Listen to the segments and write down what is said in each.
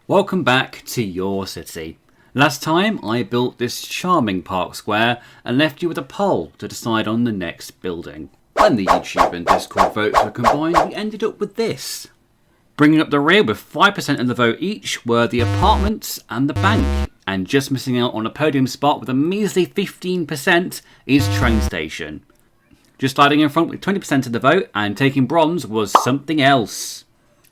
Welcome back to Yorcity. Last time I built this charming park square and left you with a poll to decide on the next building. When the YouTube and Discord votes were combined, we ended up with this. Bringing up the rear with 5% of the vote each were the apartments and the bank. And just missing out on a podium spot with a measly 15% is train station. Just sliding in front with 20% of the vote and taking bronze was something else.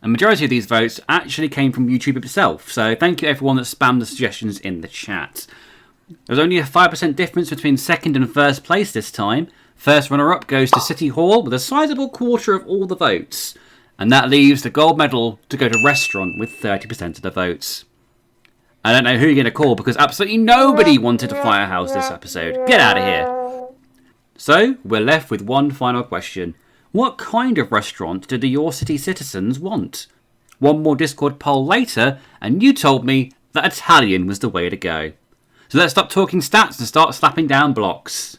A majority of these votes actually came from YouTube itself, so thank you everyone that spammed the suggestions in the chat. There's only a 5% difference between second and first place this time. First runner-up goes to City Hall with a sizable quarter of all the votes. And that leaves the gold medal to go to Restaurant with 30% of the votes. I don't know who you're going to call because absolutely nobody wanted a firehouse this episode. Get out of here. So, we're left with one final question. What kind of restaurant did the Yorcity citizens want? One more Discord poll later, and you told me that Italian was the way to go. So let's stop talking stats and start slapping down blocks.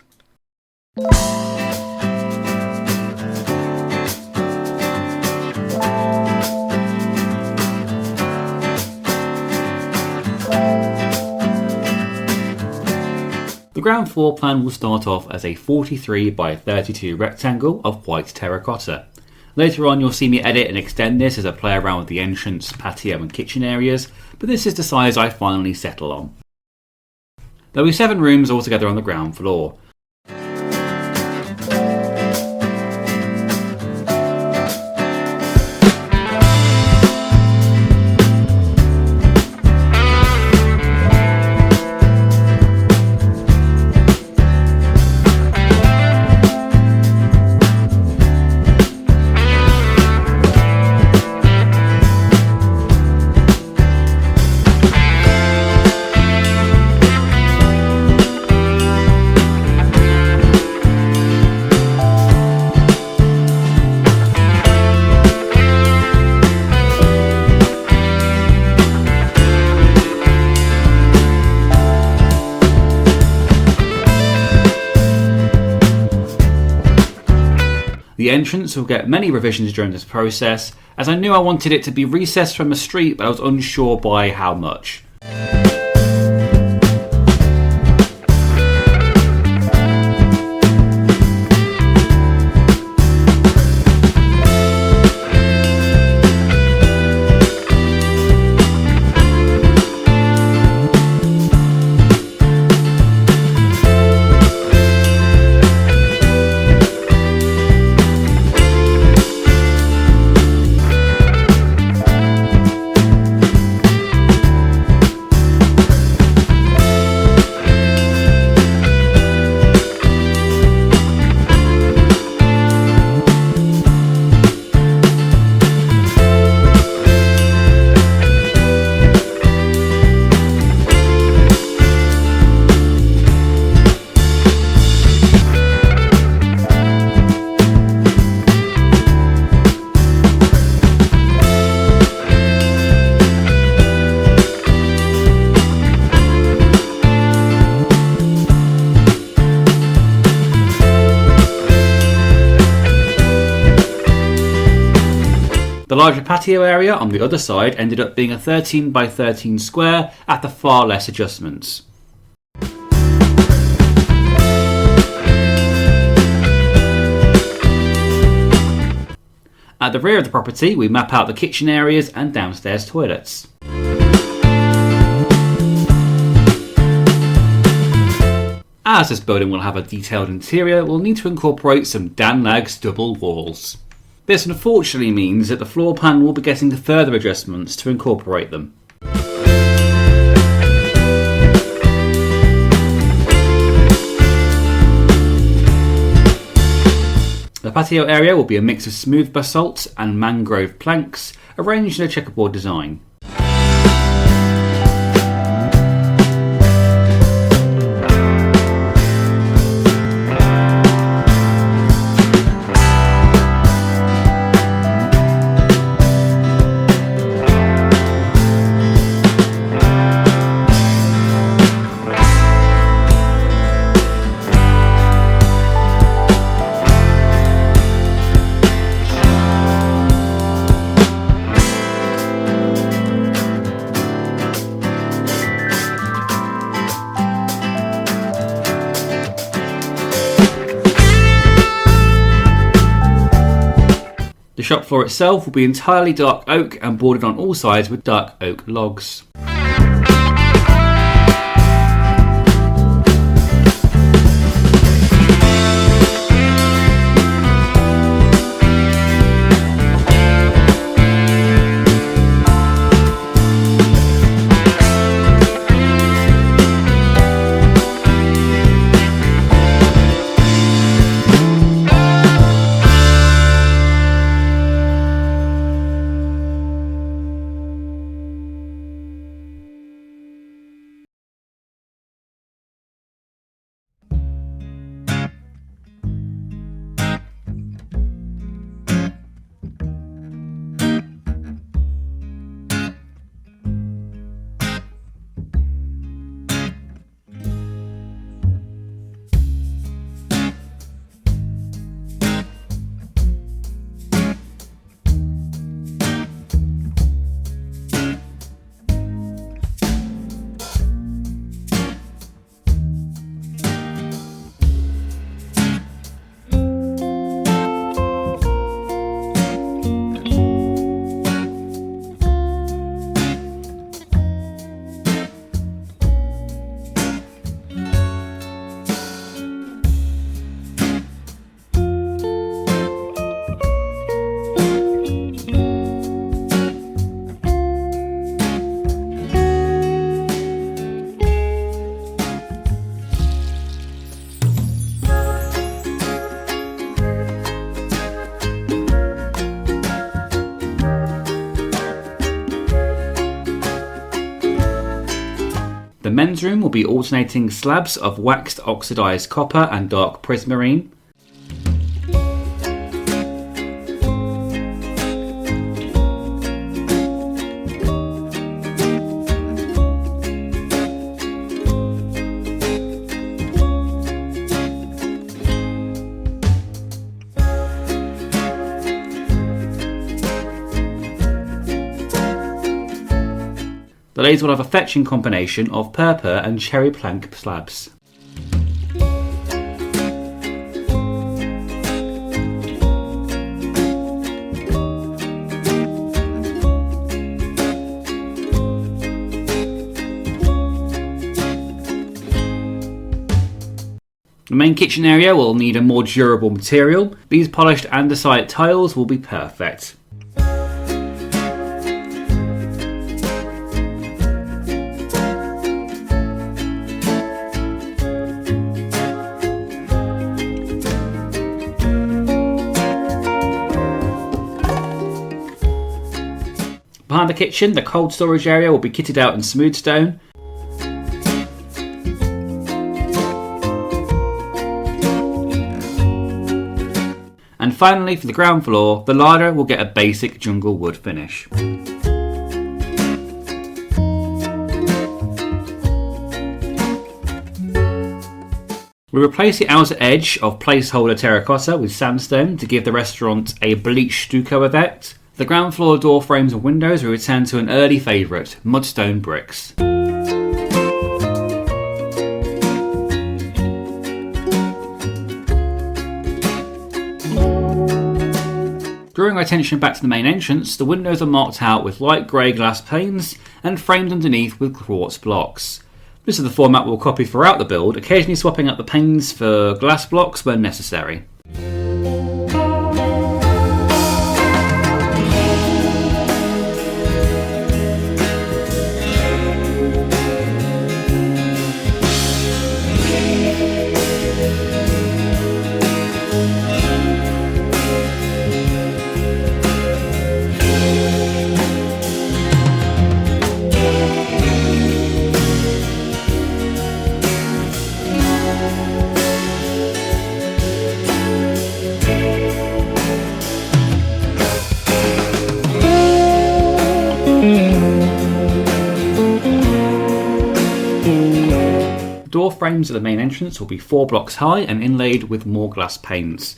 The ground floor plan will start off as a 43 by 32 rectangle of white terracotta. Later on you'll see me edit and extend this as I play around with the entrance, patio and kitchen areas, but this is the size I finally settle on. There will be 7 rooms altogether on the ground floor. The entrance will get many revisions during this process, as I knew I wanted it to be recessed from the street, but I was unsure by how much. The larger patio area on the other side ended up being a 13 by 13 square after far less adjustments. At the rear of the property we map out the kitchen areas and downstairs toilets. As this building will have a detailed interior, we'll need to incorporate some Dan Lags double walls. This unfortunately means that the floor plan will be getting further adjustments to incorporate them. The patio area will be a mix of smooth basalt and mangrove planks arranged in a checkerboard design. shop floor itself will be entirely dark oak and boarded on all sides with dark oak logs. The men's room will be alternating slabs of waxed oxidised copper and dark prismarine. The ladies will have a fetching combination of purple and cherry plank slabs. The main kitchen area will need a more durable material. These polished andesite tiles will be perfect. Behind the kitchen, the cold storage area will be kitted out in smooth stone. And finally, for the ground floor, the larder will get a basic jungle wood finish. We replace the outer edge of placeholder terracotta with sandstone to give the restaurant a bleached stucco effect. The ground floor door frames and windows will return to an early favourite, mudstone bricks. Drawing our attention back to the main entrance, the windows are marked out with light grey glass panes and framed underneath with quartz blocks. This is the format we'll copy throughout the build, occasionally swapping out the panes for glass blocks when necessary. Door frames at the main entrance will be 4 blocks high and inlaid with more glass panes.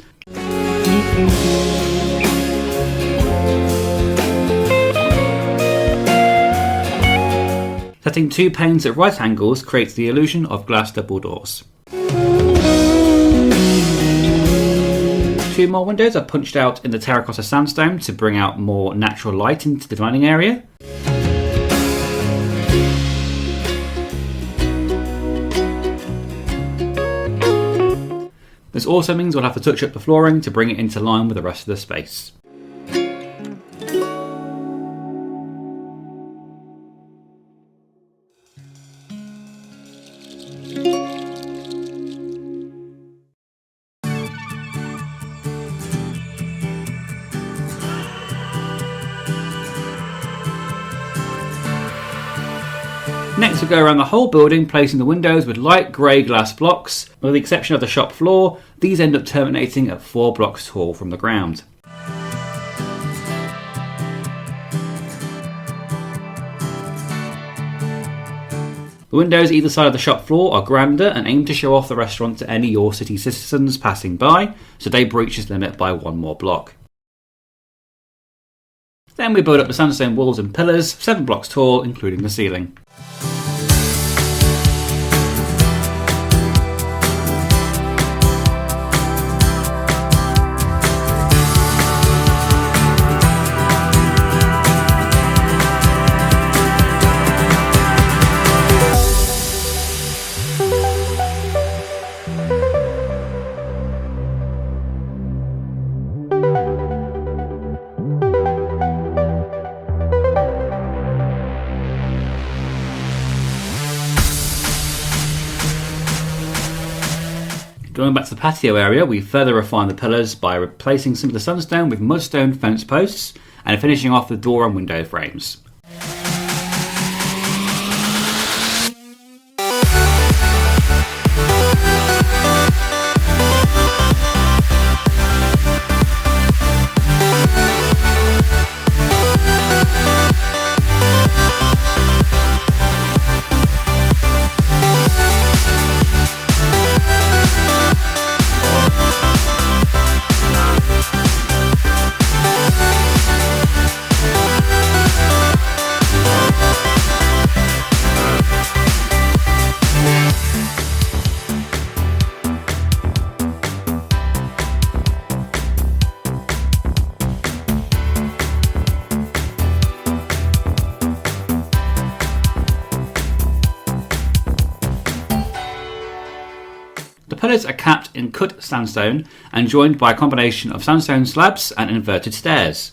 Setting 2 panes at right angles creates the illusion of glass double doors. 2 2 more windows are punched out in the terracotta sandstone to bring out more natural light into the dining area. This also means we'll have to touch up the flooring to bring it into line with the rest of the space. Next we go around the whole building, placing the windows with light grey glass blocks. With the exception of the shop floor, these end up terminating at 4 blocks tall from the ground. The windows either side of the shop floor are grander and aim to show off the restaurant to any Yorcity citizens passing by, so they breach this limit by 1 more block. Then we build up the sandstone walls and pillars, 7 blocks tall, including the ceiling. Going back to the patio area, we further refine the pillars by replacing some of the sandstone with mudstone fence posts and finishing off the door and window frames. The pillars are capped in cut sandstone and joined by a combination of sandstone slabs and inverted stairs.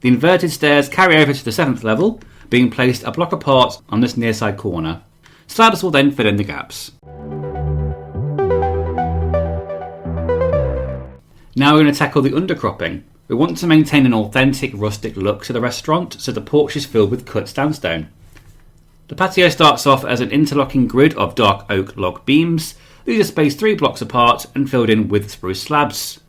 The inverted stairs carry over to the 7th level, being placed a block apart on this near side corner. Slabs will then fill in the gaps. Now we're going to tackle the undercropping. We want to maintain an authentic rustic look to the restaurant, so the porch is filled with cut sandstone. The patio starts off as an interlocking grid of dark oak log beams. These are spaced 3 blocks apart and filled in with spruce slabs.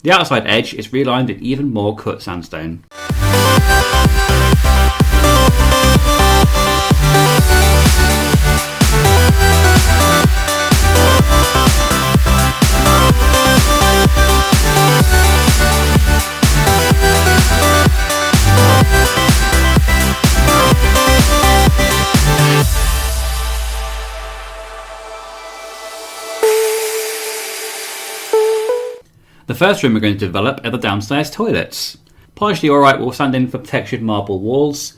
The outside edge is relined in even more cut sandstone. The first room we're going to develop are the downstairs toilets. Partially alright, we'll sand in for textured marble walls.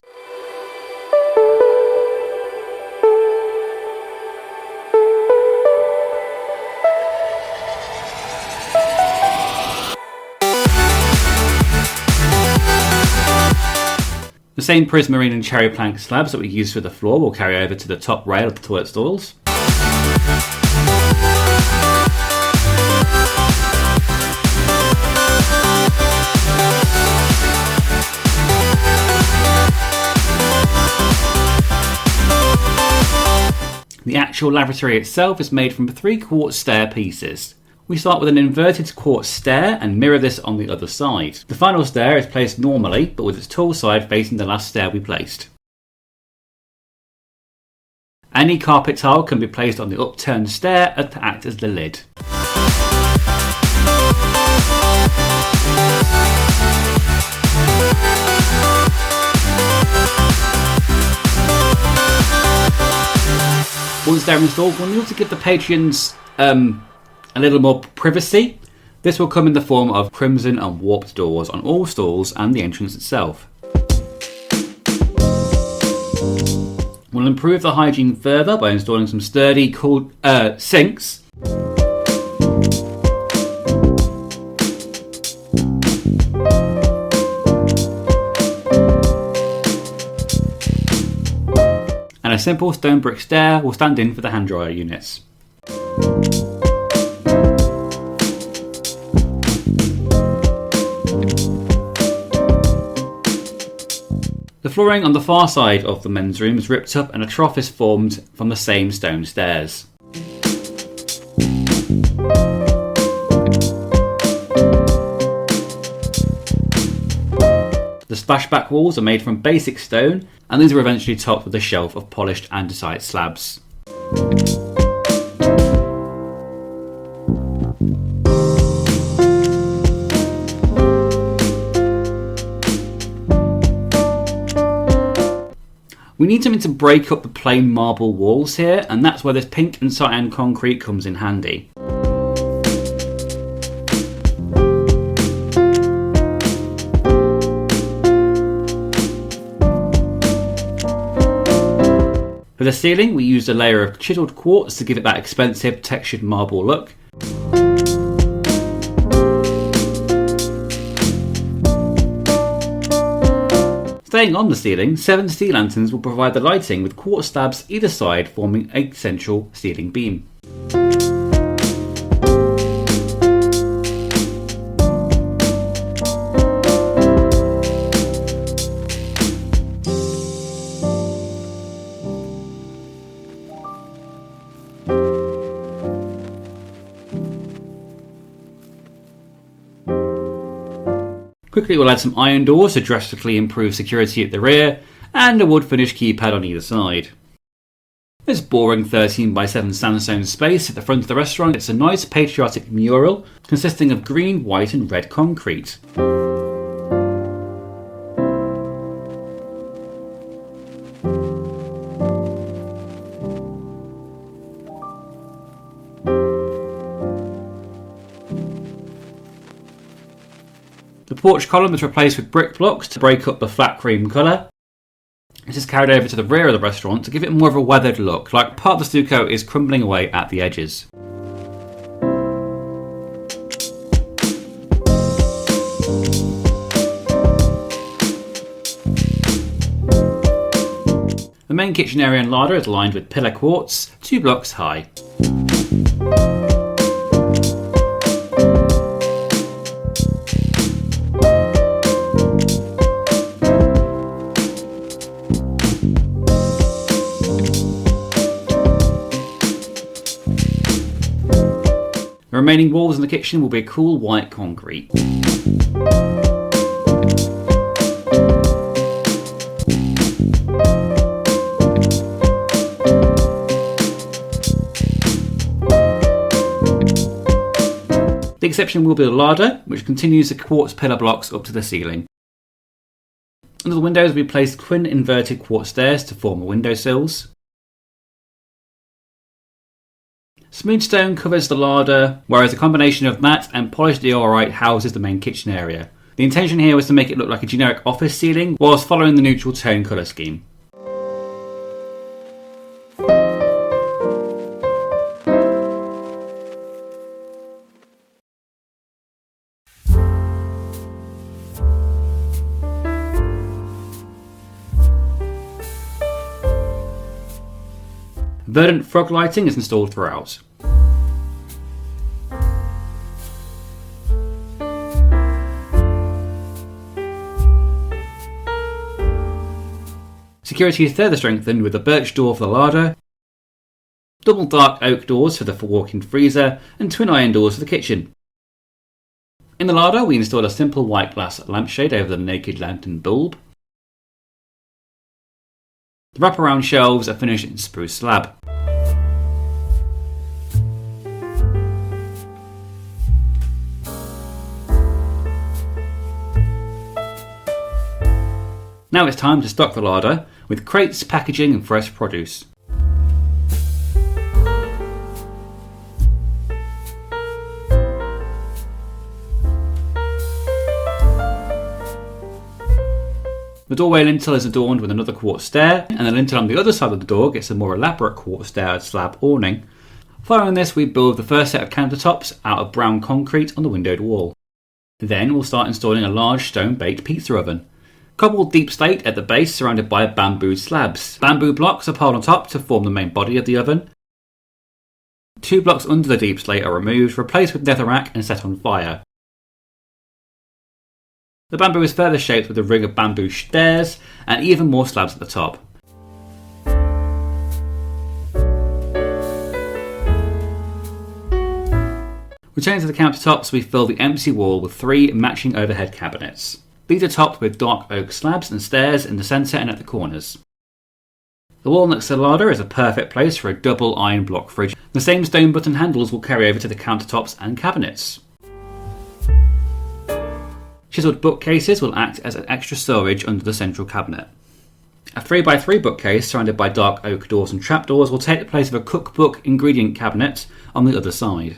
The same prismarine and cherry plank slabs that we used for the floor will carry over to the top rail of the toilet stalls. The actual lavatory itself is made from 3/4 stair pieces. We start with an inverted quartz stair and mirror this on the other side. The final stair is placed normally, but with its tall side facing the last stair we placed. Any carpet tile can be placed on the upturned stair to act as the lid. Once they're installed, we'll need to give the patrons a little more privacy. This will come in the form of crimson and warped doors on all stalls and the entrance itself. We'll improve the hygiene further by installing some sturdy cooled sinks. And a simple stone brick stair will stand in for the hand dryer units. The flooring on the far side of the men's room is ripped up and a trough is formed from the same stone stairs. The splashback walls are made from basic stone, and these are eventually topped with a shelf of polished andesite slabs. We need something to break up the plain marble walls here, and that's where this pink and cyan concrete comes in handy. For the ceiling, we used a layer of chiselled quartz to give it that expensive textured marble look. Staying on the ceiling, 7 sea lanterns will provide the lighting with quartz slabs either side forming a central ceiling beam. Quickly we'll add some iron doors to drastically improve security at the rear, and a wood finish keypad on either side. This boring 13x7 sandstone space at the front of the restaurant is a nice patriotic mural consisting of green, white and red concrete. The porch column is replaced with brick blocks to break up the flat cream colour. This is carried over to the rear of the restaurant to give it more of a weathered look, like part of the stucco is crumbling away at the edges. The main kitchen area and larder is lined with pillar quartz, 2 blocks high. The remaining walls in the kitchen will be a cool white concrete. The exception will be the larder, which continues the quartz pillar blocks up to the ceiling. Under the windows we placed twin inverted quartz stairs to form the windowsills. Smooth stone covers the larder, whereas a combination of that and polished diorite houses the main kitchen area. The intention here was to make it look like a generic office ceiling, whilst following the neutral tone colour scheme. Verdant frog lighting is installed throughout. Security is further strengthened with a birch door for the larder double dark oak doors for the walk-in freezer, and twin iron doors for the kitchen. In the larder, we installed a simple white glass lampshade over the naked lantern bulb. The wraparound shelves are finished in spruce slab. Now it's time to stock the larder with crates, packaging and fresh produce. The doorway lintel is adorned with another quartz stair, and the lintel on the other side of the door gets a more elaborate quartz stair slab awning. Following this, we build the first set of countertops out of brown concrete on the windowed wall. Then we'll start installing a large stone baked pizza oven. Cobbled deep slate at the base surrounded by bamboo slabs. Bamboo blocks are piled on top to form the main body of the oven. 2 blocks under the deep slate are removed, replaced with netherrack and set on fire. The bamboo is further shaped with a ring of bamboo stairs and even more slabs at the top. Returning to the countertops, we fill the empty wall with 3 matching overhead cabinets. These are topped with dark oak slabs and stairs in the centre and at the corners. The wall next to the larder is a perfect place for a double iron block fridge. The same stone button handles will carry over to the countertops and cabinets. Chiselled bookcases will act as an extra storage under the central cabinet. A 3x3 bookcase surrounded by dark oak doors and trapdoors will take the place of a cookbook ingredient cabinet on the other side.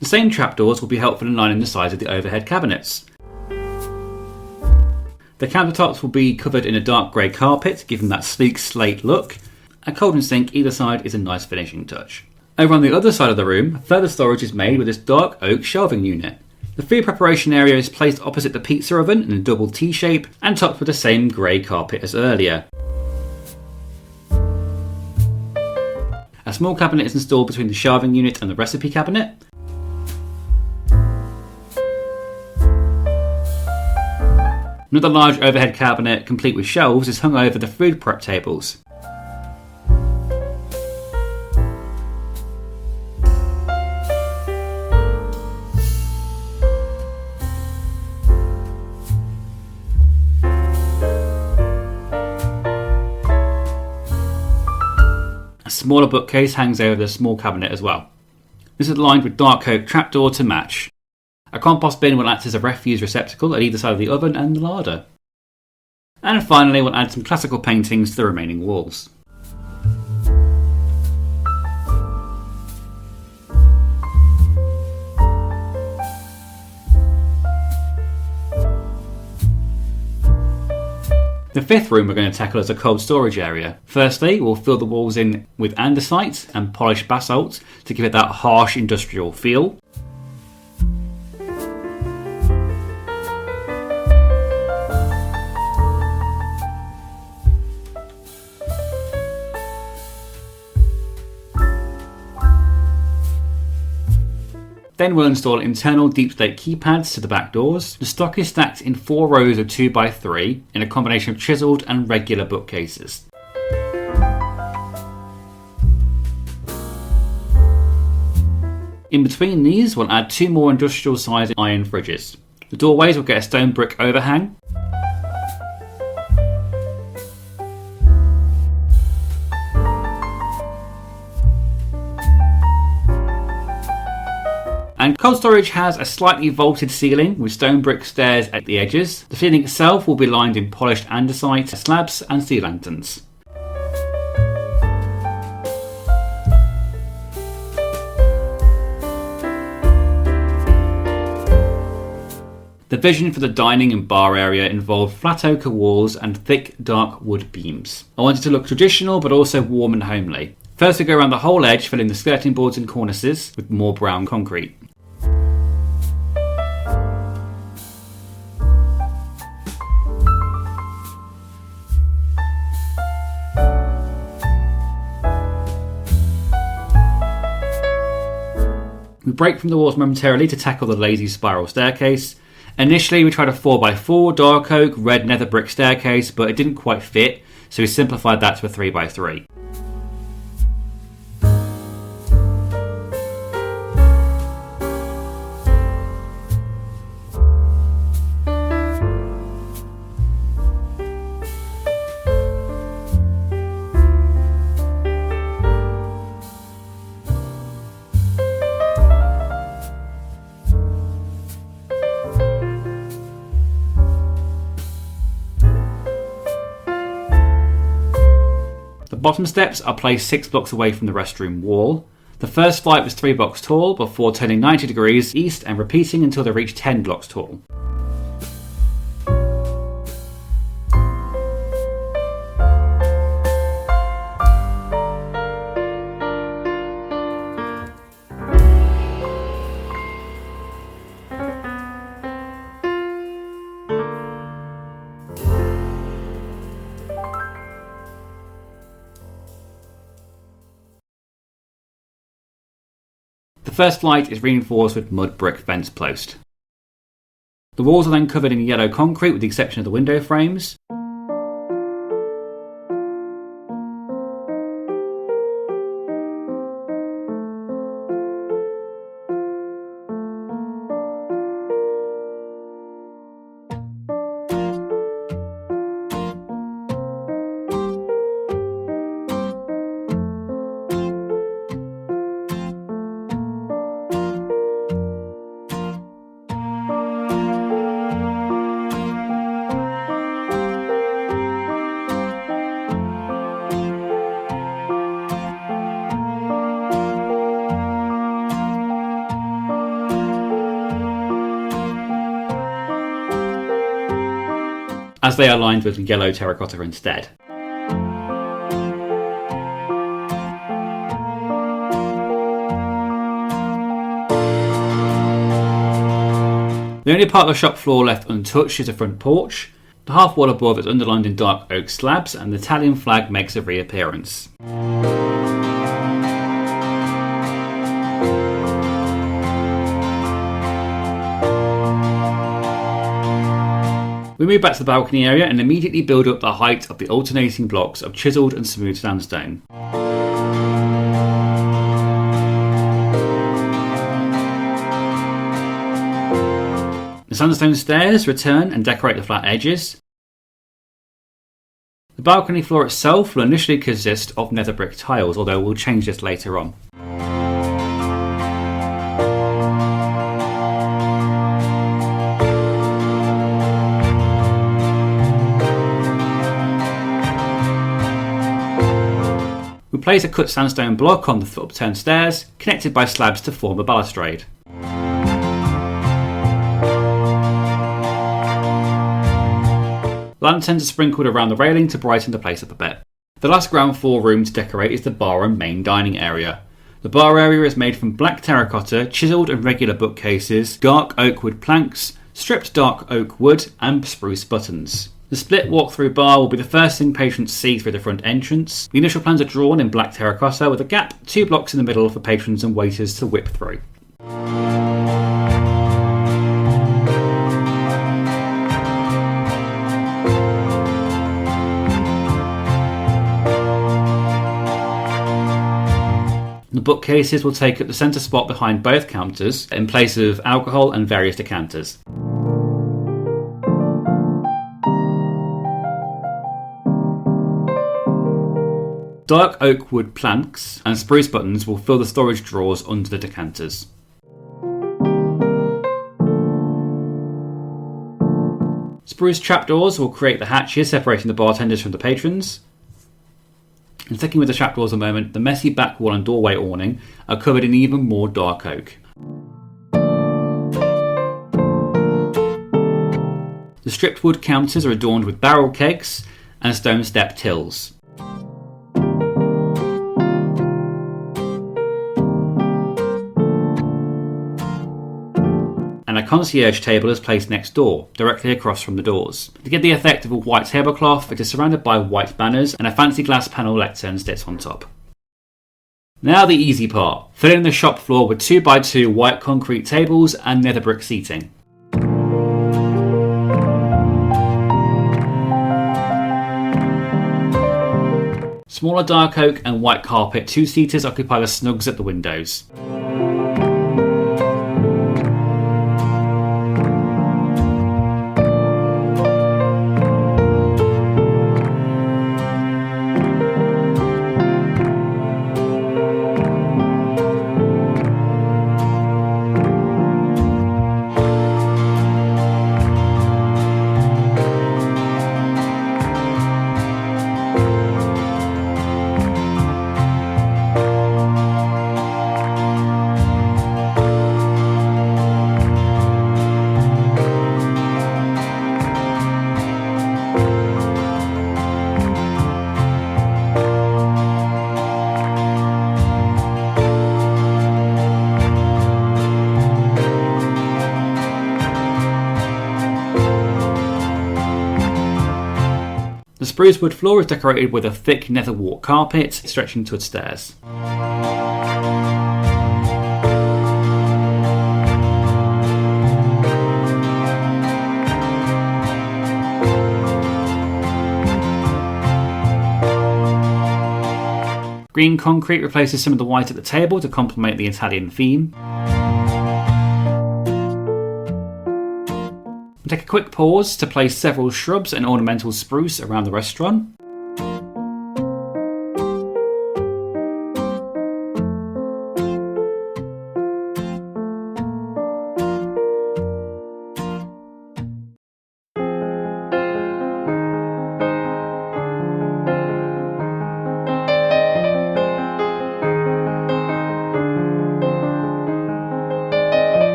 The same trapdoors will be helpful in lining the sides of the overhead cabinets. The countertops will be covered in a dark grey carpet, giving that sleek slate look. A cauldron sink either side is a nice finishing touch. Over on the other side of the room, further storage is made with this dark oak shelving unit. The food preparation area is placed opposite the pizza oven in a double T shape and topped with the same grey carpet as earlier. A small cabinet is installed between the shelving unit and the recipe cabinet. Another large overhead cabinet, complete with shelves, is hung over the food prep tables. A smaller bookcase hangs over the small cabinet as well. This is lined with dark oak trapdoor to match. A compost bin will act as a refuse receptacle at either side of the oven and the larder. And finally, we'll add some classical paintings to the remaining walls. The 5th room we're going to tackle is a cold storage area. Firstly, we'll fill the walls in with andesite and polished basalt to give it that harsh industrial feel. Then we'll install internal deep slate keypads to the back doors. The stock is stacked in 4 rows of 2x3 in a combination of chiselled and regular bookcases. In between these, we'll add 2 more industrial sized iron fridges. The doorways will get a stone brick overhang. And cold storage has a slightly vaulted ceiling with stone brick stairs at the edges. The ceiling itself will be lined in polished andesite slabs and sea lanterns. The vision for the dining and bar area involved flat ochre walls and thick dark wood beams. I wanted to look traditional but also warm and homely. First we go around the whole edge, filling the skirting boards and cornices with more brown concrete. We break from the walls momentarily to tackle the lazy spiral staircase. Initially we tried a 4x4 dark oak red nether brick staircase, but it didn't quite fit, so we simplified that to a 3x3. The bottom steps are placed 6 blocks away from the restroom wall. The first flight was 3 blocks tall before turning 90 degrees east and repeating until they reach 10 blocks tall. The first flight is reinforced with mud brick fence post. The walls are then covered in yellow concrete with the exception of the window frames. As they are lined with yellow terracotta instead. The only part of the shop floor left untouched is the front porch. The half wall above is underlined in dark oak slabs and the Italian flag makes a reappearance. We move back to the balcony area and immediately build up the height of the alternating blocks of chiselled and smooth sandstone. The sandstone stairs return and decorate the flat edges. The balcony floor itself will initially consist of nether brick tiles, although we'll change this later on. We place a cut sandstone block on the upturned stairs, connected by slabs to form a balustrade. Lanterns are sprinkled around the railing to brighten the place up a bit. The last ground floor room to decorate is the bar and main dining area. The bar area is made from black terracotta, chiselled and regular bookcases, dark oak wood planks, stripped dark oak wood and spruce buttons. The split walk-through bar will be the first thing patrons see through the front entrance. The initial plans are drawn in black terracotta with a gap 2 blocks in the middle for patrons and waiters to whip through. The bookcases will take up the centre spot behind both counters in place of alcohol and various decanters. Dark oak wood planks and spruce buttons will fill the storage drawers under the decanters. Spruce trapdoors will create the hatches separating the bartenders from the patrons. And sticking with the trapdoors a moment, the messy back wall and doorway awning are covered in even more dark oak. The stripped wood counters are adorned with barrel kegs and stone step tills. And a concierge table is placed next door, directly across from the doors. To get the effect of a white tablecloth, it is surrounded by white banners and a fancy glass panel lectern sits on top. Now the easy part, filling the shop floor with 2x2 white concrete tables and nether brick seating. smaller dark oak and white carpet two-seaters occupy the snugs at the windows. The spruce wood floor is decorated with a thick netherwort carpet stretching to its stairs. Green concrete replaces some of the white at the table to complement the Italian theme. We'll take a quick pause to place several shrubs and ornamental spruce around the restaurant.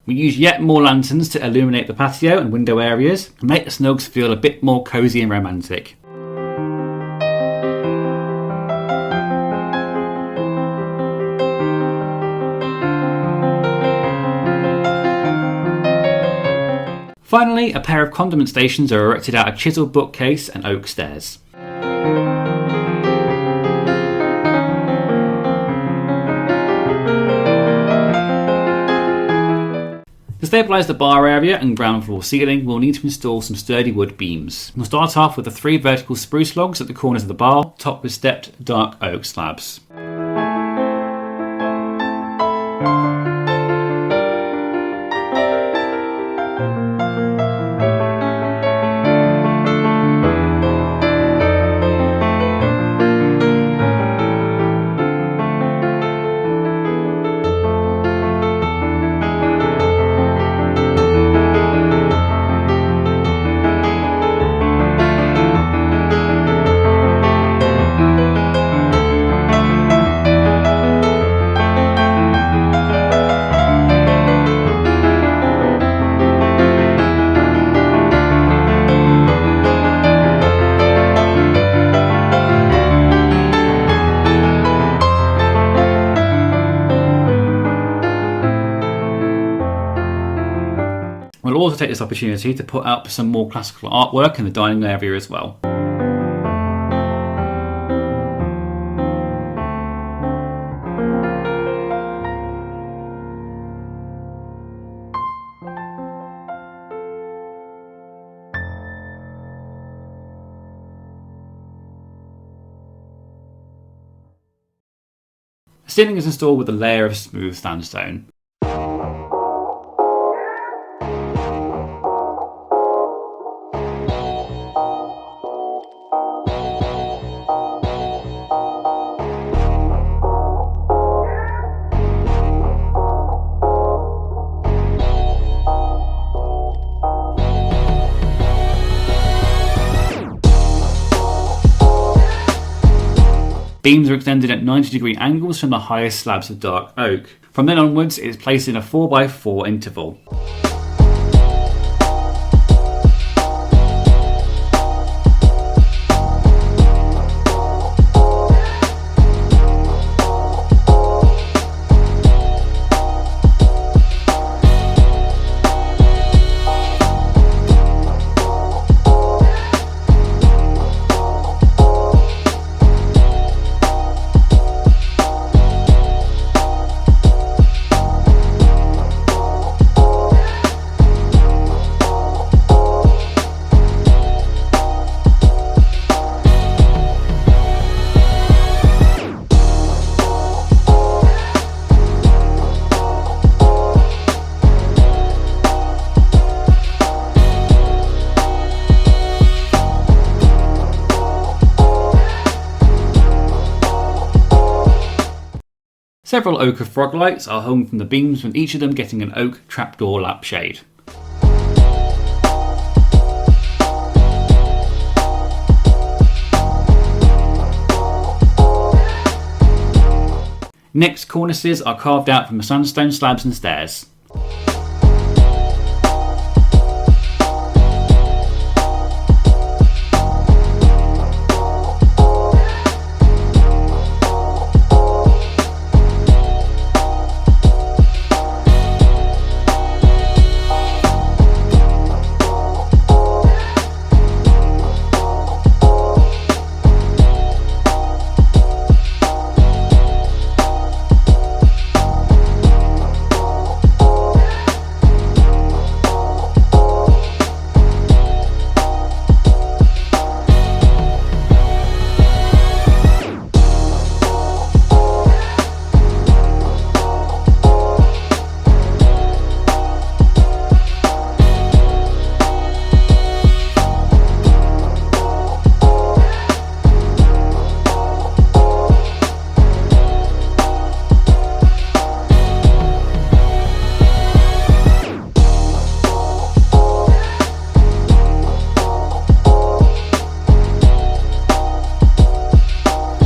We use yet more lanterns to illuminate the patio and window areas and make the snugs feel a bit more cosy and romantic. Finally, a pair of condiment stations are erected out of chisel bookcase and oak stairs. To stabilise the bar area and ground floor ceiling, we'll need to install some sturdy wood beams. We'll start off with the 3 vertical spruce logs at the corners of the bar, topped with stepped dark oak slabs. We'll also take this opportunity to put up some more classical artwork in the dining area as well. The ceiling is installed with a layer of smooth sandstone. Beams are extended at 90-degree angles from the highest slabs of dark oak. From then onwards, it is placed in a 4x4 interval. Several oak frog lights are hung from the beams, with each of them getting an oak trapdoor lampshade. Next, cornices are carved out from the sandstone slabs and stairs.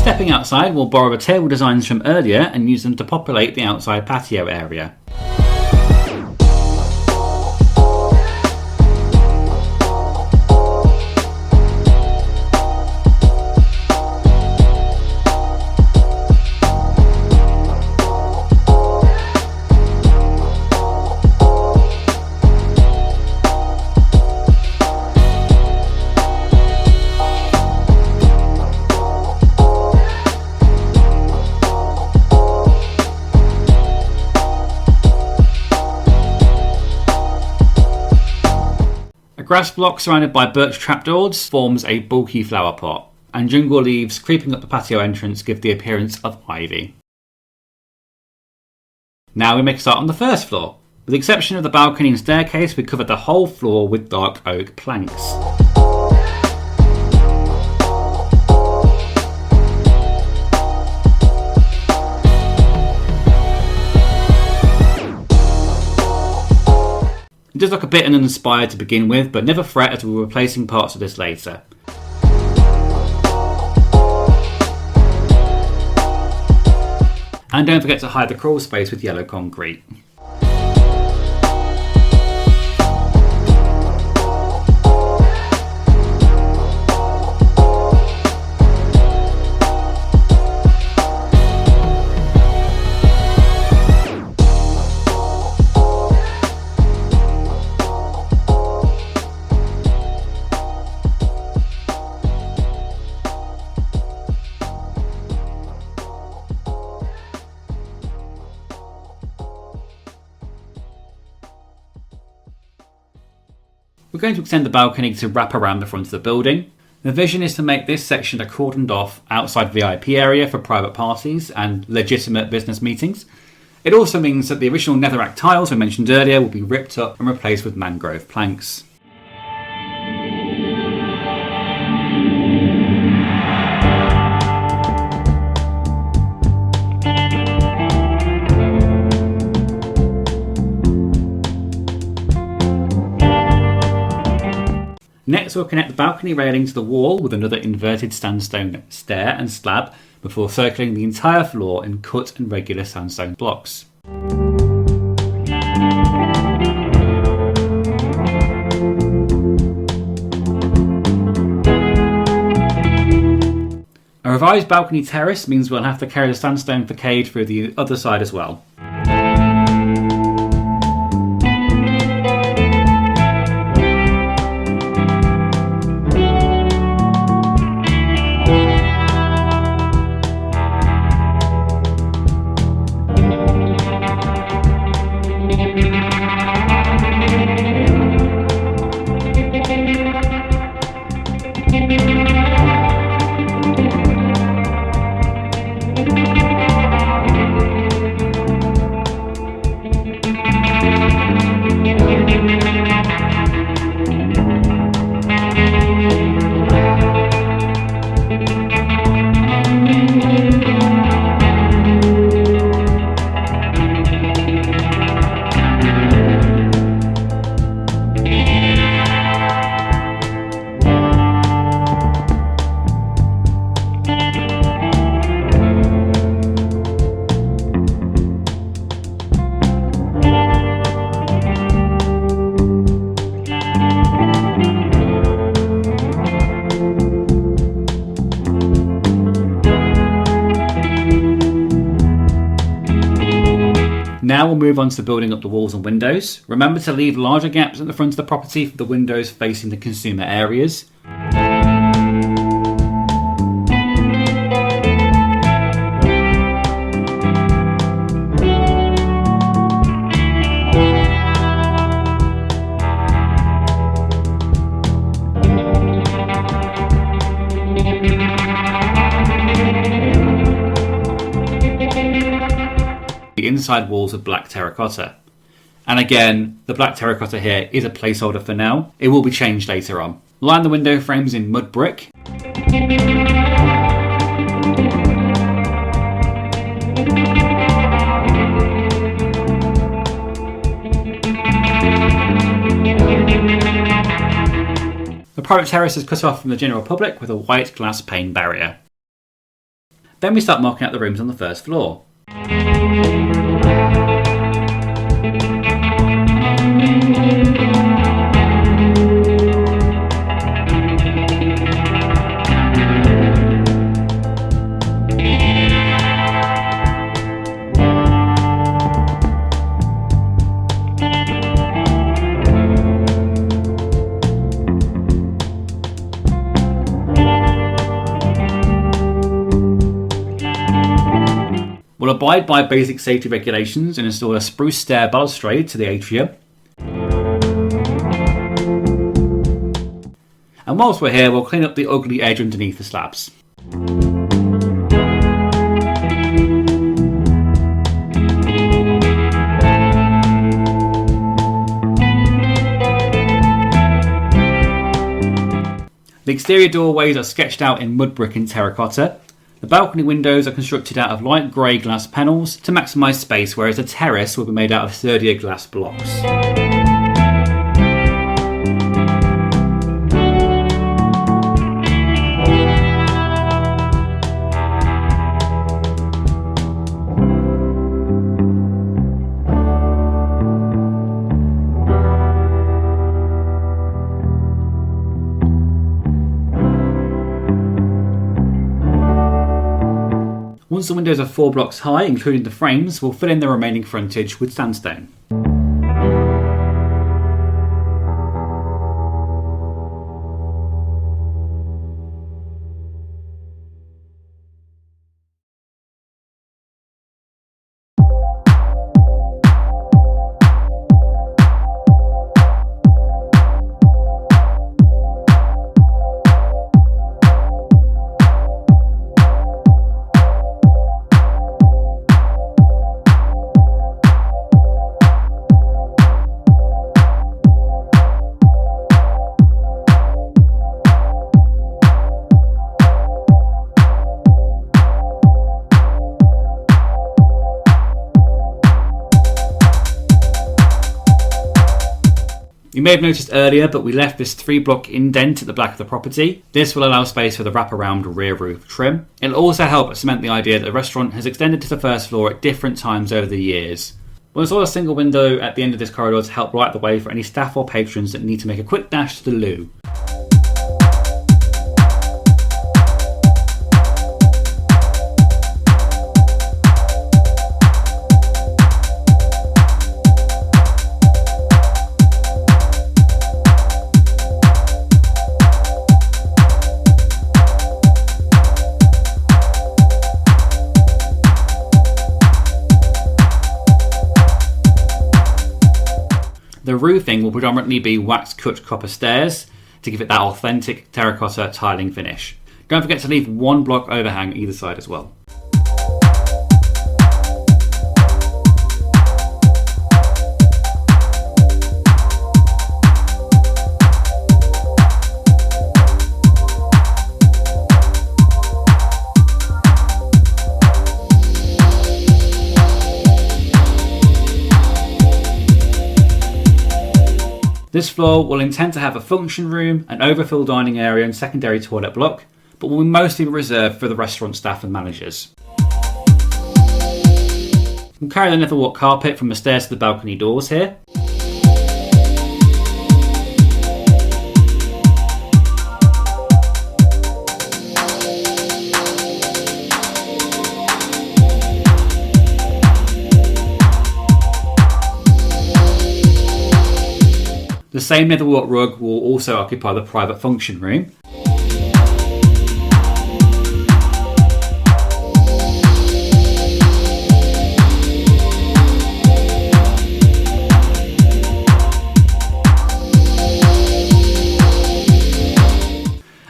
Stepping outside, we'll borrow the table designs from earlier and use them to populate the outside patio area. A grass block surrounded by birch trapdoors forms a bulky flower pot, and jungle leaves creeping up the patio entrance give the appearance of ivy. Now we make a start on the first floor. With the exception of the balcony and staircase, we covered the whole floor with dark oak planks. It does look a bit uninspired to begin with, but never fret as we're replacing parts of this later. And don't forget to hide the crawl space with yellow concrete. We're going to extend the balcony to wrap around the front of the building. The vision is to make this section a cordoned off outside VIP area for private parties and legitimate business meetings. It also means that the original netherrack tiles we mentioned earlier will be ripped up and replaced with mangrove planks. Next, we'll connect the balcony railing to the wall with another inverted sandstone stair and slab before circling the entire floor in cut and regular sandstone blocks. A revised balcony terrace means we'll have to carry the sandstone facade through the other side as well. Now we'll move on to building up the walls and windows. Remember to leave larger gaps at the front of the property for the windows facing the consumer areas. The inside walls of black terracotta. And again, the black terracotta here is a placeholder for now. It will be changed later on. Line the window frames in mud brick. The private terrace is cut off from the general public with a white glass pane barrier. Then we start marking out the rooms on the first floor. We'll abide by basic safety regulations and install a spruce stair balustrade to the atrium. And whilst we're here, we'll clean up the ugly edge underneath the slabs. The exterior doorways are sketched out in mud brick and terracotta. The balcony windows are constructed out of light grey glass panels to maximise space, whereas the terrace will be made out of sturdier glass blocks. Once the windows are 4 blocks high, including the frames, we'll fill in the remaining frontage with sandstone. You may have noticed earlier, but we left this 3-block indent at the back of the property. This will allow space for the wraparound rear roof trim. It'll also help cement the idea that the restaurant has extended to the first floor at different times over the years. We'll install a single window at the end of this corridor to help light the way for any staff or patrons that need to make a quick dash to the loo. The roofing will predominantly be wax cut copper stairs to give it that authentic terracotta tiling finish. Don't forget to leave 1 block overhang either side as well. This floor will intend to have a function room, an overflow dining area and secondary toilet block, but will mostly be reserved for the restaurant staff and managers. We'll carry the netherwort carpet from the stairs to the balcony doors here. same netherwort rug will also occupy the private function room.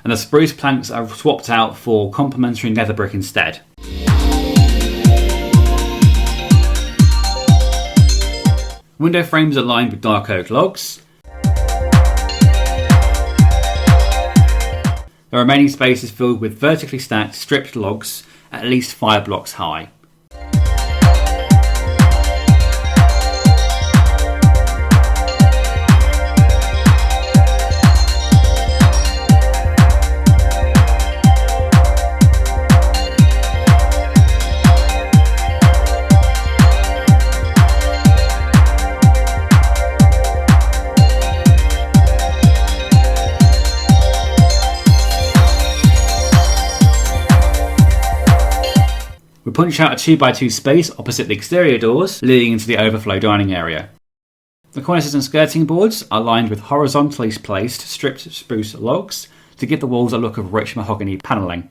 And the spruce planks are swapped out for complementary nether brick instead. Window frames are lined with dark oak logs. The remaining space is filled with vertically stacked stripped logs at least 5 blocks high. We punch out a 2x2 space opposite the exterior doors, leading into the overflow dining area. The cornices and skirting boards are lined with horizontally placed stripped spruce logs to give the walls a look of rich mahogany panelling.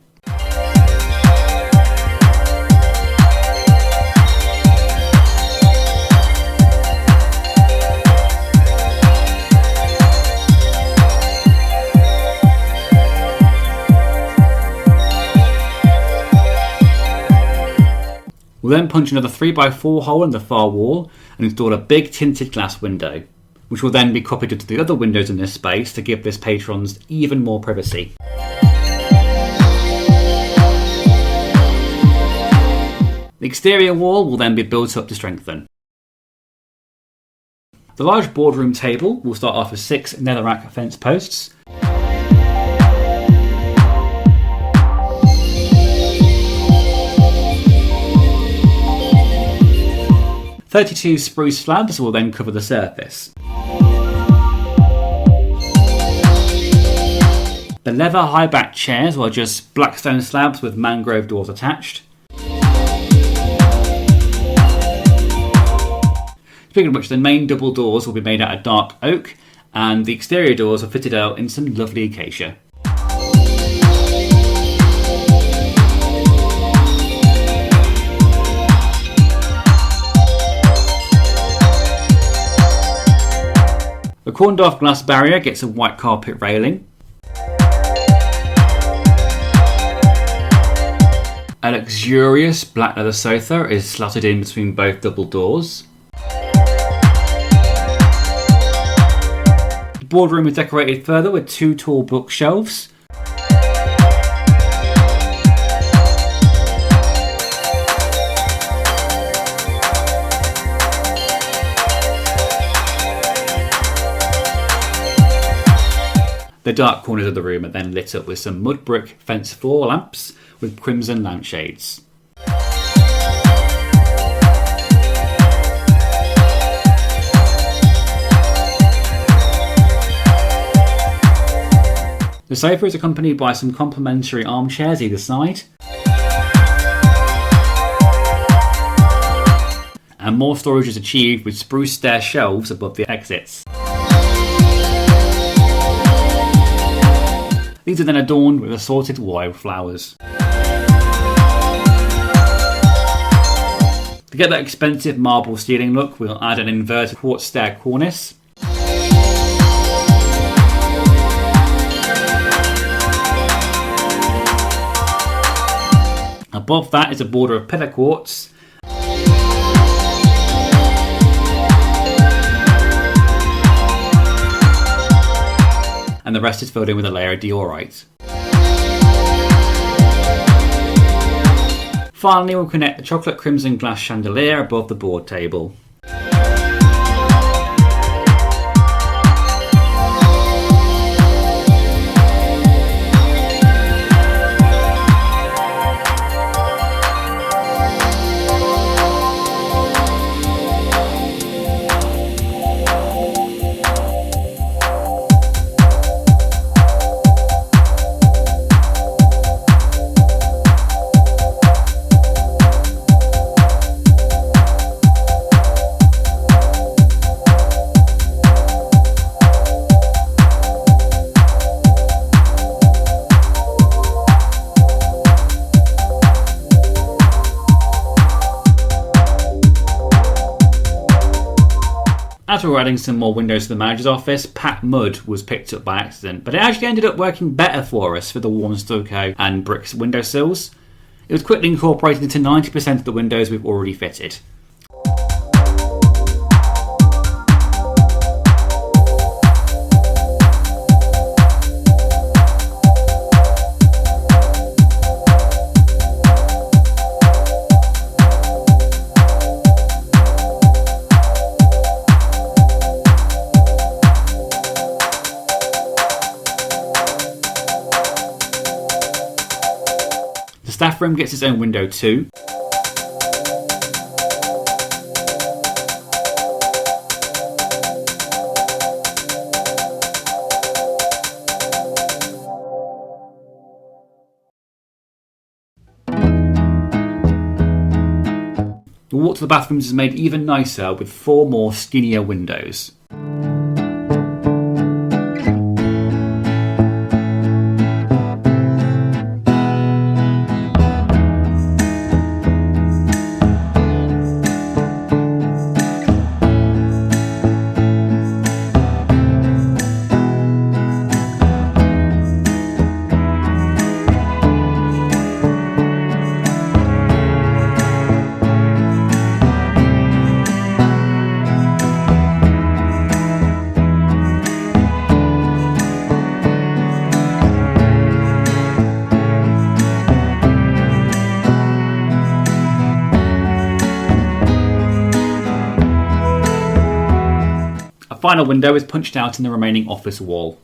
We'll then punch another 3x4 hole in the far wall and install a big tinted glass window, which will then be copied into the other windows in this space to give this patrons even more privacy. The exterior wall will then be built up to strengthen. The large boardroom table will start off with 6 netherrack fence posts. 32 spruce slabs will then cover the surface. The leather high-backed chairs are just black stone slabs with mangrove doors attached. Speaking of which, the main double doors will be made out of dark oak, and the exterior doors are fitted out in some lovely acacia. The corned off glass barrier gets a white carpet railing. A luxurious black leather sofa is slotted in between both double doors. The boardroom is decorated further with 2 tall bookshelves. The dark corners of the room are then lit up with some mud brick fence floor lamps with crimson lampshades. The sofa is accompanied by some complementary armchairs either side. And more storage is achieved with spruce stair shelves above the exits. These are then adorned with assorted wildflowers. To get that expensive marble ceiling look, we'll add an inverted quartz stair cornice. Above that is a border of pillar quartz. And the rest is filled in with a layer of diorite. Finally, we'll connect the chocolate crimson glass chandelier above the board table. Whilst we were adding some more windows to the manager's office, Pat Mud was picked up by accident, but it actually ended up working better for us for the warm stucco and bricks windowsills. It was quickly incorporated into 90% of the windows we've already fitted. The staff room gets its own window too. The walk to the bathrooms is made even nicer with 4 more skinnier windows. A final window is punched out in the remaining office wall.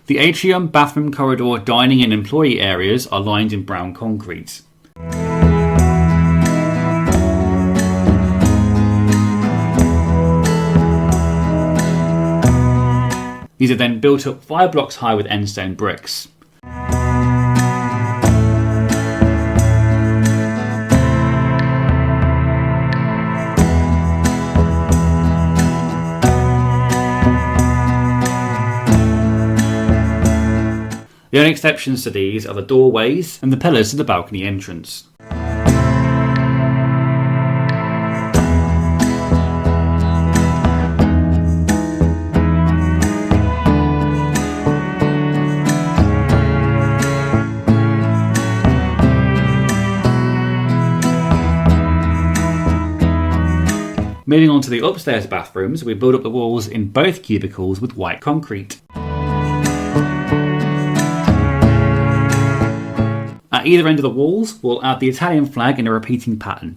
The atrium, bathroom, corridor, dining and employee areas are lined in brown concrete. These are then built up 5 blocks high with endstone bricks. The only exceptions to these are the doorways and the pillars to the balcony entrance. Moving on to the upstairs bathrooms, we build up the walls in both cubicles with white concrete. At either end of the walls, we'll add the Italian flag in a repeating pattern.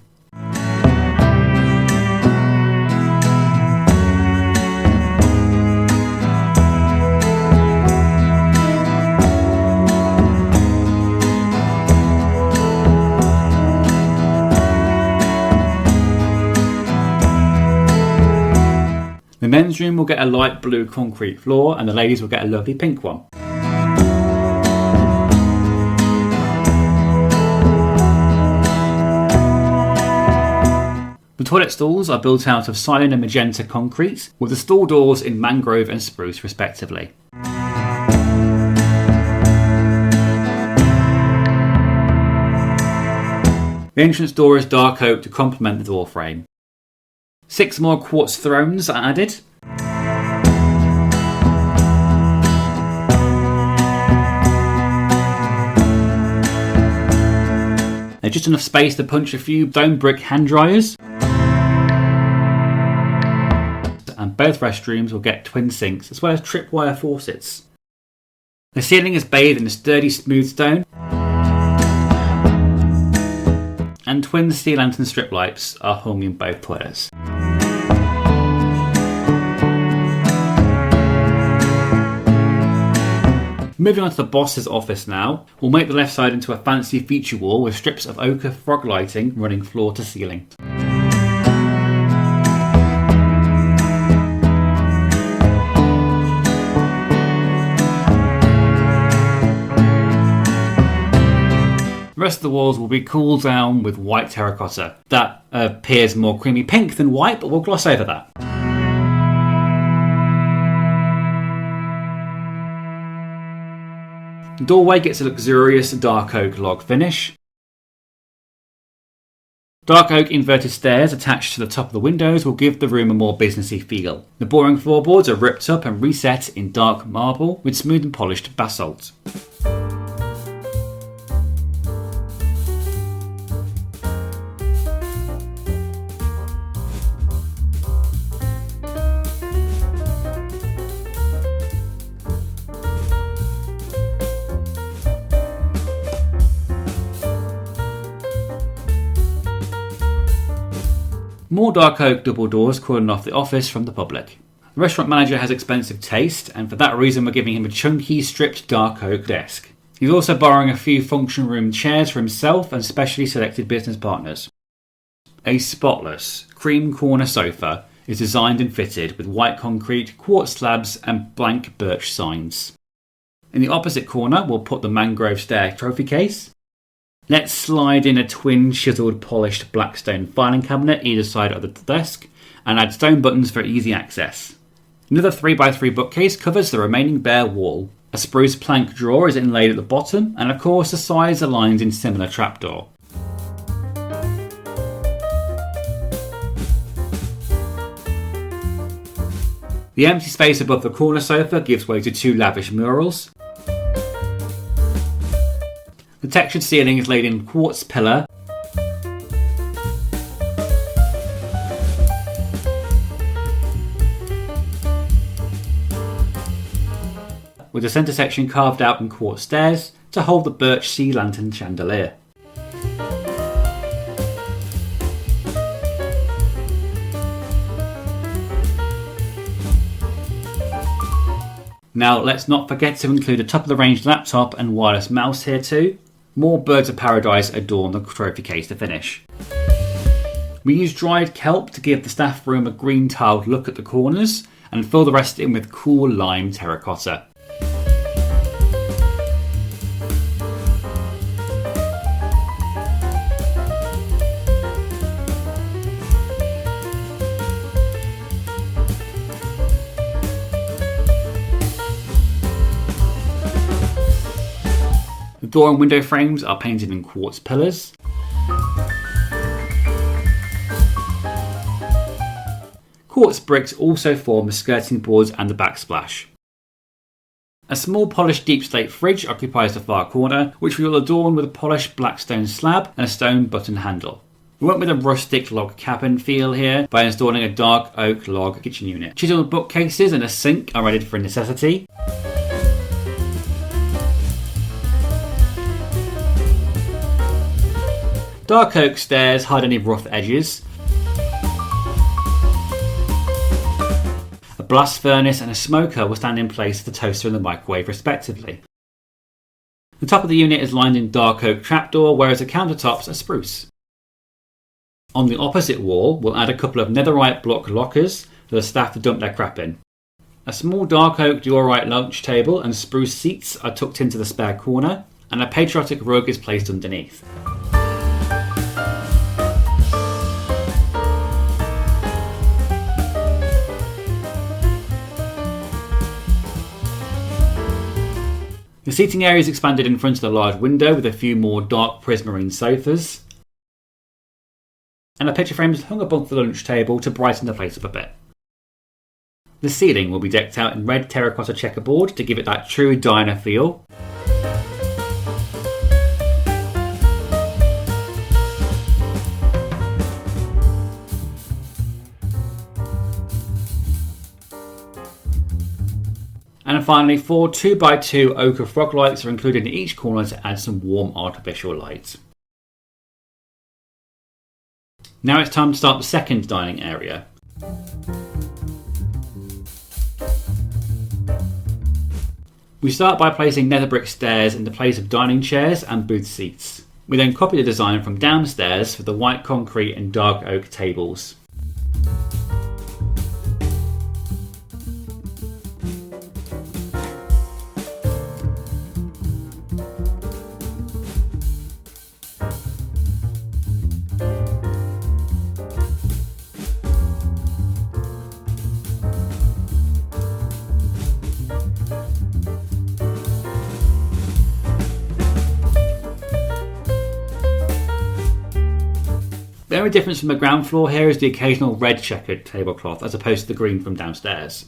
The men's room will get a light blue concrete floor and the ladies will get a lovely pink one. The toilet stalls are built out of cyan and magenta concrete, with the stall doors in mangrove and spruce respectively. The entrance door is dark oak to complement the door frame. 6 more quartz thrones are added. There's just enough space to punch a few dome brick hand dryers. And both restrooms will get twin sinks as well as tripwire faucets. The ceiling is bathed in a sturdy smooth stone. And twin sea lantern strip lights are hung in both toilets. Moving on to the boss's office now, we'll make the left side into a fancy feature wall with strips of ochre frog lighting running floor to ceiling. The rest of the walls will be cooled down with white terracotta. That appears more creamy pink than white, but we'll gloss over that. The doorway gets a luxurious dark oak log finish. Dark oak inverted stairs attached to the top of the windows will give the room a more businessy feel. The boring floorboards are ripped up and reset in dark marble with smooth and polished basalt. More dark oak double doors cordon off the office from the public. The restaurant manager has expensive taste, and for that reason we're giving him a chunky stripped dark oak desk. He's also borrowing a few function room chairs for himself and specially selected business partners. A spotless cream corner sofa is designed and fitted with white concrete, quartz slabs and blank birch signs. In the opposite corner we'll put the mangrove stair trophy case. Let's slide in a twin chiseled polished black stone filing cabinet either side of the desk and add stone buttons for easy access. Another 3x3 bookcase covers the remaining bare wall. A spruce plank drawer is inlaid at the bottom and of course the sides are lined in similar trapdoor. The empty space above the corner sofa gives way to two lavish murals. The textured ceiling is laid in quartz pillar. With the centre section carved out in quartz stairs to hold the birch sea lantern chandelier. Now let's not forget to include a top of the range laptop and wireless mouse here too. More birds of paradise adorn the trophy case to finish. We use dried kelp to give the staff room a green tiled look at the corners and fill the rest in with cool lime terracotta. The door and window frames are painted in quartz pillars. Quartz bricks also form the skirting boards and the backsplash. A small polished deep slate fridge occupies the far corner, which we will adorn with a polished black stone slab and a stone button handle. We went with a rustic log cabin feel here by installing a dark oak log kitchen unit. Chiseled bookcases and a sink are added for necessity. Dark oak stairs hide any rough edges. A blast furnace and a smoker will stand in place of the toaster and the microwave respectively. The top of the unit is lined in dark oak trapdoor, whereas the countertops are spruce. On the opposite wall, we'll add a couple of netherite block lockers for the staff to dump their crap in. A small dark oak diorite lunch table and spruce seats are tucked into the spare corner, and a patriotic rug is placed underneath. The seating area is expanded in front of the large window with a few more dark prismarine sofas. And a picture frame is hung above the lunch table to brighten the place up a bit. The ceiling will be decked out in red terracotta checkerboard to give it that true diner feel. And finally, 4 2x2 ochre frog lights are included in each corner to add some warm artificial light. Now it's time to start the second dining area. We start by placing nether brick stairs in the place of dining chairs and booth seats. We then copy the design from downstairs for the white concrete and dark oak tables. The only difference from the ground floor here is the occasional red checkered tablecloth as opposed to the green from downstairs.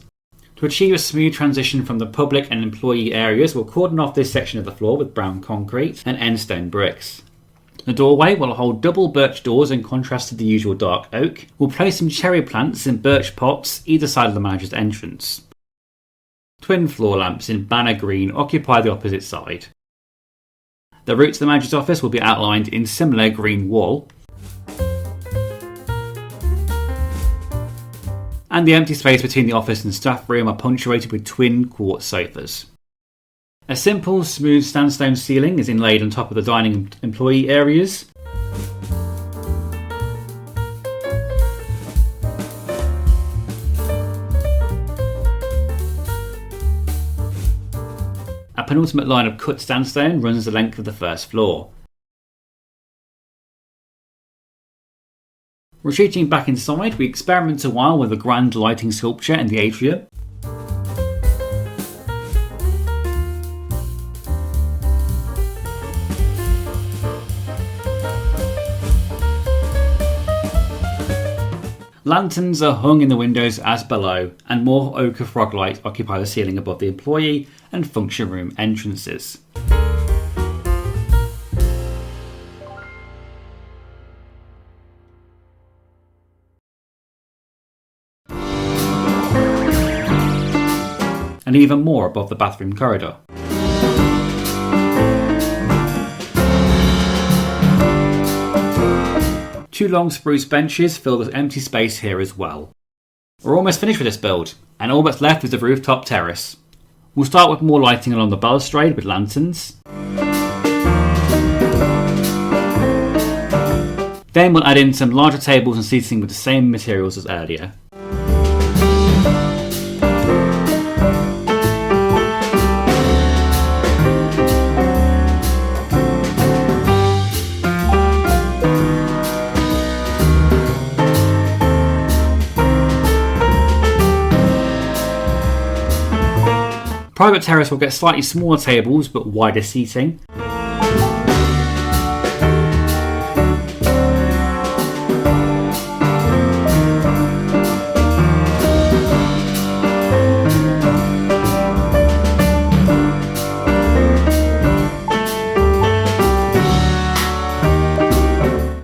To achieve a smooth transition from the public and employee areas, we'll cordon off this section of the floor with brown concrete and end stone bricks. The doorway will hold double birch doors in contrast to the usual dark oak. We'll place some cherry plants in birch pots either side of the manager's entrance. Twin floor lamps in banner green occupy the opposite side. The route to the manager's office will be outlined in similar green wool. And the empty space between the office and staff room are punctuated with twin quartz sofas. A simple, smooth sandstone ceiling is inlaid on top of the dining and employee areas. A penultimate line of cut sandstone runs the length of the first floor. Retreating back inside, we experiment a while with a grand lighting sculpture in the atrium. Lanterns are hung in the windows as below, and more ochre frog light occupy the ceiling above the employee and function room entrances. And even more above the bathroom corridor. Two long spruce benches fill the empty space here as well. We're almost finished with this build, and all that's left is the rooftop terrace. We'll start with more lighting along the balustrade with lanterns. Then we'll add in some larger tables and seating with the same materials as earlier. Private terrace will get slightly smaller tables but wider seating.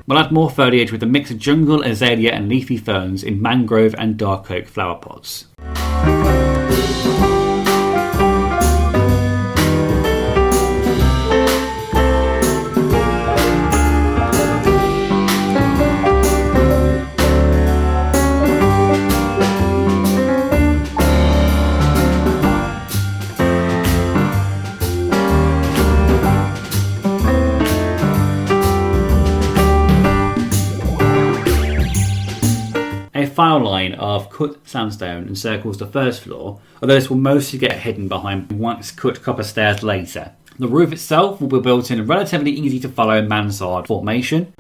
We'll add more foliage with a mix of jungle, azalea and leafy ferns in mangrove and dark oak flower pots. A file line of cut sandstone encircles the first floor, although this will mostly get hidden behind wax cut copper stairs later. The roof itself will be built in a relatively easy to follow mansard formation.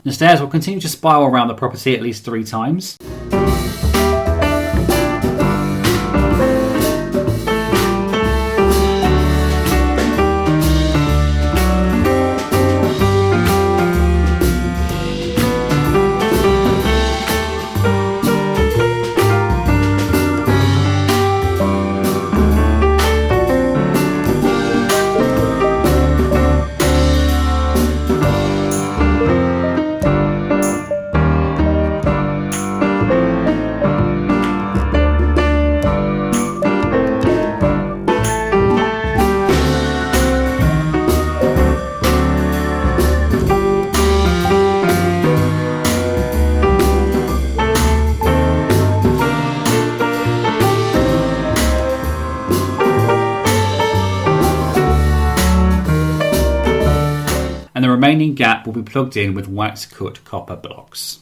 The stairs will continue to spiral around the property at least 3 times. remaining gap will be plugged in with wax cut copper blocks.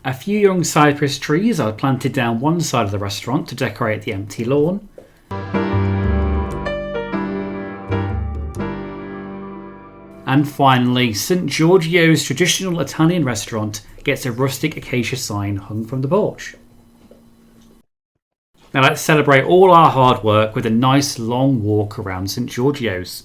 A few young cypress trees are planted down one side of the restaurant to decorate the empty lawn. And finally, St. Georgio's traditional Italian restaurant gets a rustic acacia sign hung from the porch. Now let's celebrate all our hard work with a nice long walk around St. Georgio's.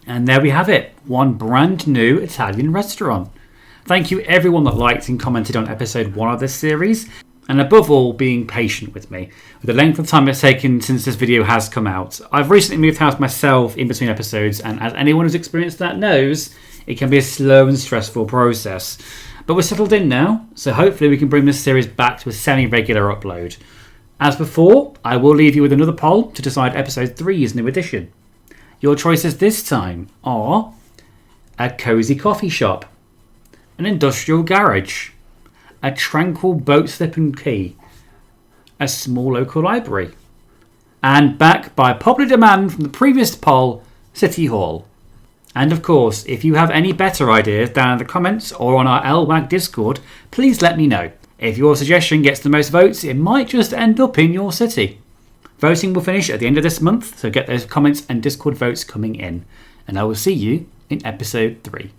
And there we have it, one brand new Italian restaurant. Thank you everyone that liked and commented on episode 1 of this series, and above all being patient with me, with the length of time it's taken since this video has come out. I've recently moved house myself in between episodes, and as anyone who's experienced that knows, it can be a slow and stressful process. But we're settled in now, so hopefully we can bring this series back to a semi-regular upload. As before, I will leave you with another poll to decide episode 3's new addition. Your choices this time are a cosy coffee shop, an industrial garage, a tranquil boat slip and quay, a small local library, and back by popular demand from the previous poll, City Hall. And of course, if you have any better ideas down in the comments or on our LWAG Discord, please let me know. If your suggestion gets the most votes, it might just end up in your city. Voting will finish at the end of this month, so get those comments and Discord votes coming in. And I will see you in episode 3.